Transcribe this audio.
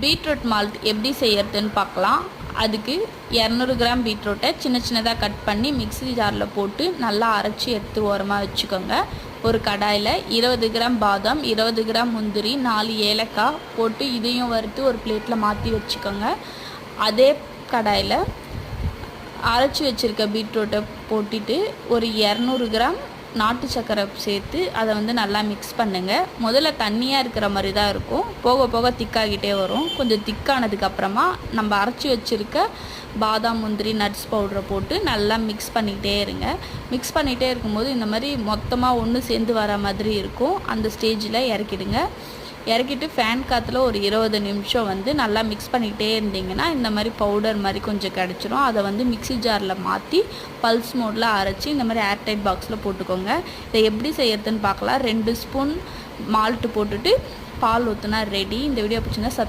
Beetroot malt எப்படி செய்யறதுன்னு பார்க்கலாம். அதுக்கு 200 கிராம் பீட்ரூட்டை சின்ன சின்னதாக கட் பண்ணி மிக்ஸி ஜாரில் போட்டு நல்லா அரைச்சி எடுத்து ஓரமாக வச்சுக்கோங்க. ஒரு கடாயில் 20 கிராம் பாதாம், 20 கிராம் முந்திரி, 4 ஏலக்காய் போட்டு இதையும் வறுத்து ஒரு பிளேட்டில் மாற்றி வச்சுக்கோங்க. அதே கடாயில் அரைச்சி வச்சுருக்க பீட்ரூட்டை போட்டுட்டு ஒரு 200 கிராம் நாட்டு சர்க்கரை சேர்த்து அதை நல்லா மிக்ஸ் பண்ணுங்கள். முதல்ல தண்ணியாக இருக்கிற மாதிரி தான் இருக்கும், போக போக திக்காகிட்டே வரும். கொஞ்சம் திக்கானதுக்கப்புறமா நம்ம அரைச்சி வச்சுருக்க பாதாம், முந்திரி, நட்ஸ் பவுடரை போட்டு நல்லா மிக்ஸ் பண்ணிகிட்டே இருங்க. மிக்ஸ் பண்ணிகிட்டே இருக்கும்போது இந்த மாதிரி மொத்தமாக ஒன்று சேர்ந்து வர மாதிரி இருக்கும். அந்த ஸ்டேஜில் இறக்கிடுங்க. இறக்கிட்டு ஃபேன் காற்றுல ஒரு 20 நிமிஷம் நல்லா மிக்ஸ் பண்ணிக்கிட்டே இருந்தீங்கன்னா இந்த மாதிரி பவுடர் மாதிரி கொஞ்சம் கிடச்சிரும். அதை மிக்ஸி ஜாரில் மாற்றி பல்ஸ் மோடில் அரைச்சி இந்த மாதிரி ஏர்டைட் பாக்ஸில் போட்டுக்கோங்க. இதை எப்படி செய்யறதுன்னு பார்க்கலாம். 2 ஸ்பூன் மால்ட்டு போட்டுட்டு பால் ஊற்றினா ரெடி. இந்த வீடியோ பிடிச்சிருந்தா